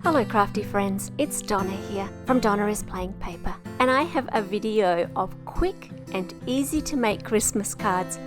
Hello crafty friends, it's Donna here from Donna is Playing Paper, and I have a video of quick and easy to make Christmas cards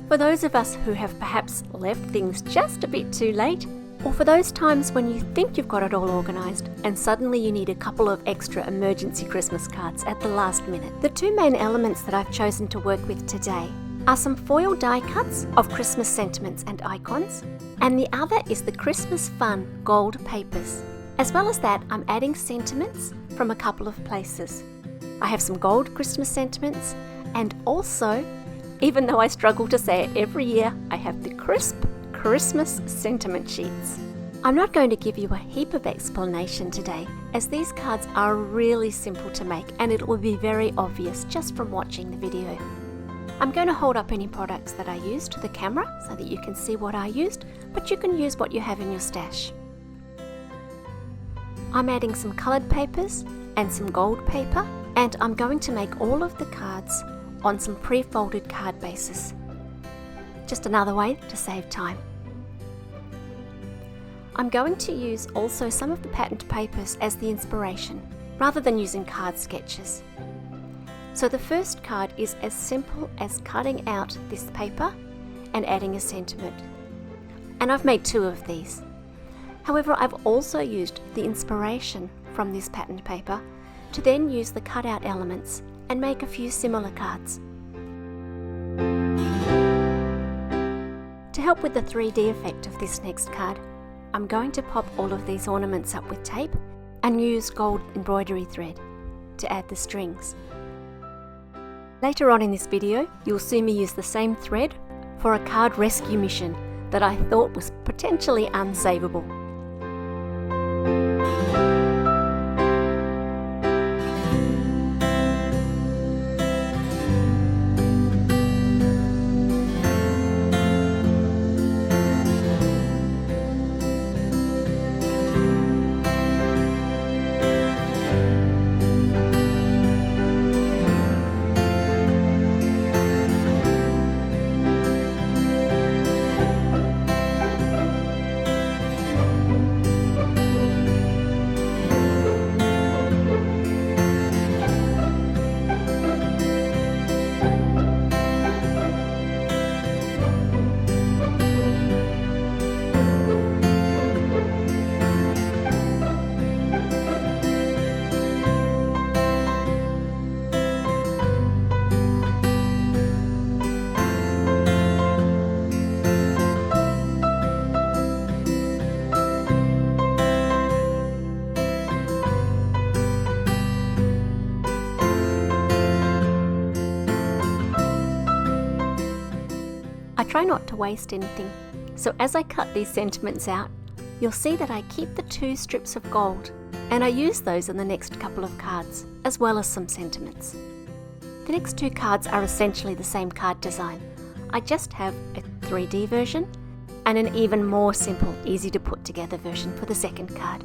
for those of us who have perhaps left things just a bit too late, or for those times when you think you've got it all organised and suddenly you need a couple of extra emergency Christmas cards at the last minute. The two main elements that I've chosen to work with today are some foil die cuts of Christmas sentiments and icons, and the other is the Christmas Fun gold papers. As well as that, I'm adding sentiments from a couple of places. I have some gold Christmas sentiments, and also, even though I struggle to say it every year, I have the crisp Christmas sentiment sheets. I'm not going to give you a heap of explanation today, as these cards are really simple to make and it will be very obvious just from watching the video. I'm going to hold up any products that I used to the camera so that you can see what I used, but you can use what you have in your stash. I'm adding some coloured papers and some gold paper, and I'm going to make all of the cards on some pre-folded card bases. Just another way to save time. I'm going to use also some of the patterned papers as the inspiration, rather than using card sketches. So the first card is as simple as cutting out this paper and adding a sentiment. And I've made two of these. However, I've also used the inspiration from this patterned paper to then use the cutout elements and make a few similar cards. To help with the 3D effect of this next card, I'm going to pop all of these ornaments up with tape and use gold embroidery thread to add the strings. Later on in this video, you'll see me use the same thread for a card rescue mission that I thought was potentially unsavable. I try not to waste anything, so as I cut these sentiments out, you'll see that I keep the two strips of gold, and I use those in the next couple of cards, as well as some sentiments. The next two cards are essentially the same card design. I just have a 3D version and an even more simple, easy to put together version for the second card.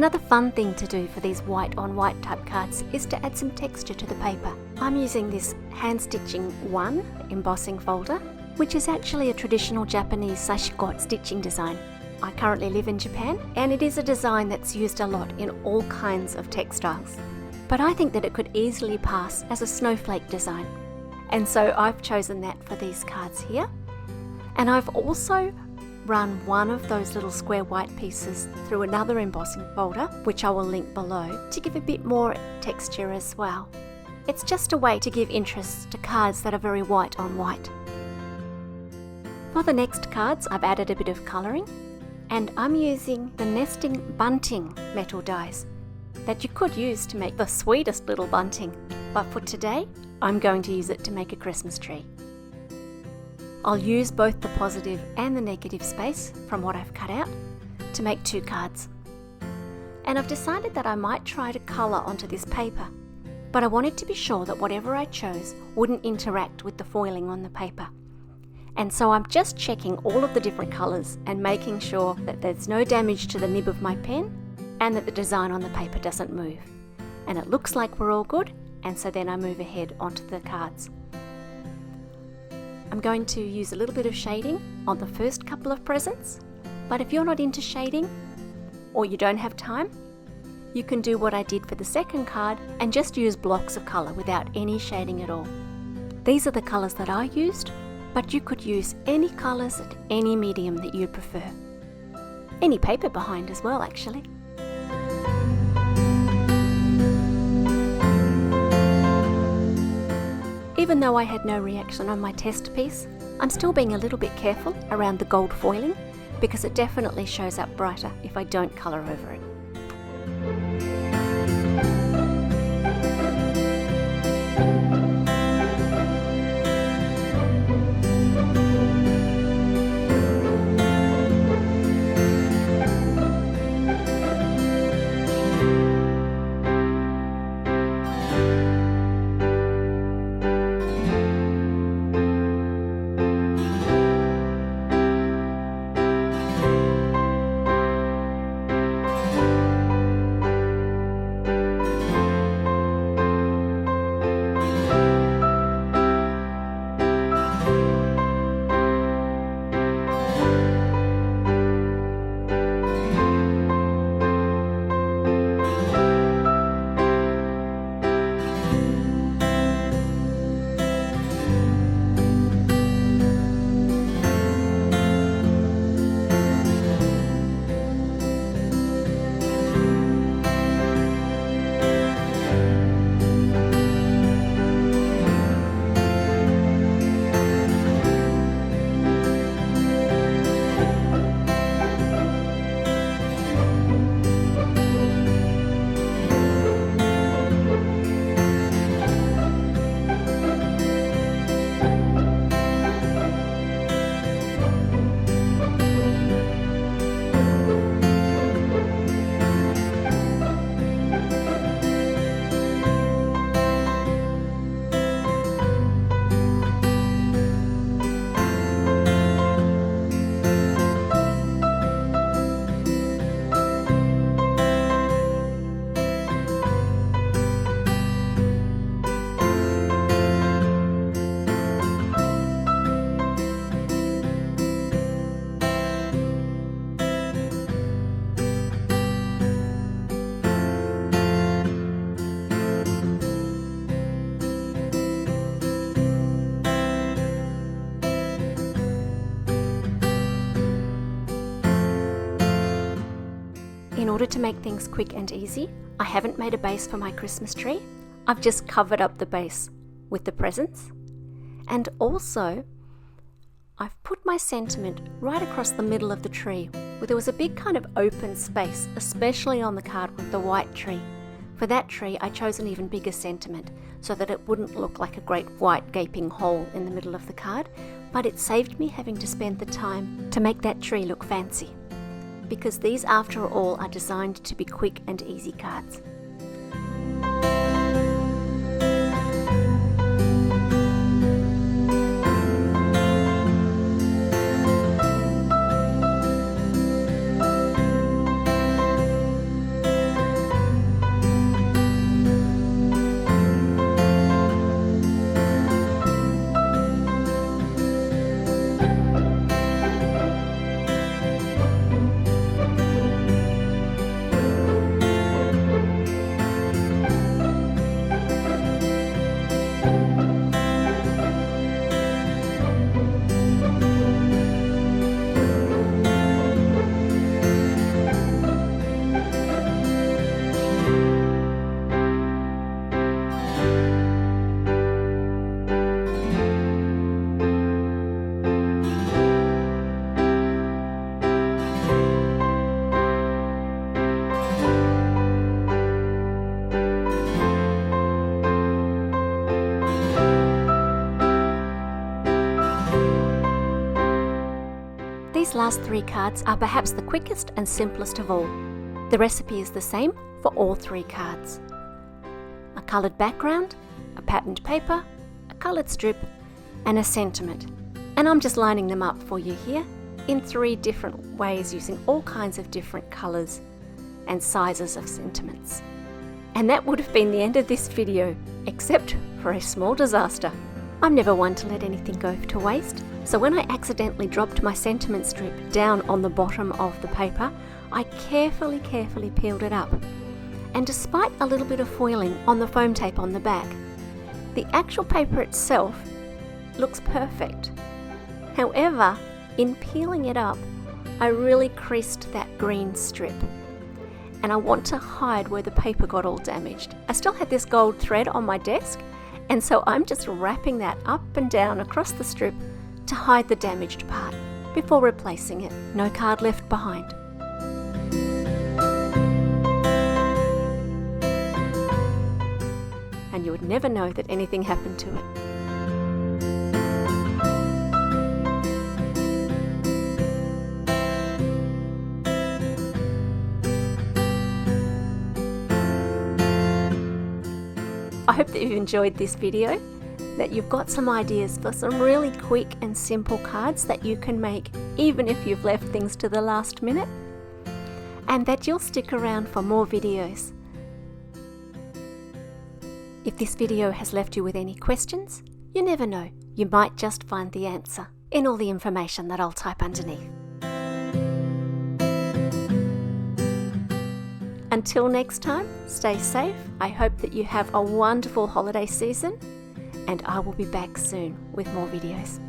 Another fun thing to do for these white on white type cards is to add some texture to the paper. I'm using this hand stitching 1 embossing folder, which is actually a traditional Japanese sashiko stitching design. I currently live in Japan, and it is a design that's used a lot in all kinds of textiles. But I think that it could easily pass as a snowflake design. And so I've chosen that for these cards here. And I've also run one of those little square white pieces through another embossing folder, which I will link below, to give a bit more texture as well. It's just a way to give interest to cards that are very white on white. For the next cards, I've added a bit of colouring, and I'm using the nesting bunting metal dies that you could use to make the sweetest little bunting, but for today I'm going to use it to make a Christmas tree. I'll use both the positive and the negative space from what I've cut out to make 2 cards. And I've decided that I might try to colour onto this paper, but I wanted to be sure that whatever I chose wouldn't interact with the foiling on the paper. And so I'm just checking all of the different colours and making sure that there's no damage to the nib of my pen and that the design on the paper doesn't move. And it looks like we're all good, and so then I move ahead onto the cards. I'm going to use a little bit of shading on the first couple of presents, but if you're not into shading or you don't have time, you can do what I did for the second card and just use blocks of colour without any shading at all. These are the colours that I used, but you could use any colours at any medium that you prefer. Any paper behind as well, actually. Even though I had no reaction on my test piece, I'm still being a little bit careful around the gold foiling because it definitely shows up brighter if I don't colour over it. In order to make things quick and easy, I haven't made a base for my Christmas tree. I've just covered up the base with the presents. And also, I've put my sentiment right across the middle of the tree, where there was a big kind of open space, especially on the card with the white tree. For that tree, I chose an even bigger sentiment so that it wouldn't look like a great white gaping hole in the middle of the card, but it saved me having to spend the time to make that tree look fancy. Because these, after all, are designed to be quick and easy cards. last 3 cards are perhaps the quickest and simplest of all. The recipe is the same for all 3 cards. A coloured background, a patterned paper, a coloured strip, and a sentiment. And I'm just lining them up for you here in 3 different ways using all kinds of different colours and sizes of sentiments. And that would have been the end of this video, except for a small disaster. I'm never one to let anything go to waste, so when I accidentally dropped my sentiment strip down on the bottom of the paper, I carefully peeled it up. And despite a little bit of foiling on the foam tape on the back, the actual paper itself looks perfect. However, in peeling it up, I really creased that green strip. And I want to hide where the paper got all damaged. I still had this gold thread on my desk, and so I'm just wrapping that up and down across the strip to hide the damaged part before replacing it. No card left behind. And you would never know that anything happened to it. I hope that you've enjoyed this video, that you've got some ideas for some really quick and simple cards that you can make even if you've left things to the last minute, and that you'll stick around for more videos. If this video has left you with any questions, you never know, you might just find the answer in all the information that I'll type underneath. Until next time, stay safe. I hope that you have a wonderful holiday season, and I will be back soon with more videos.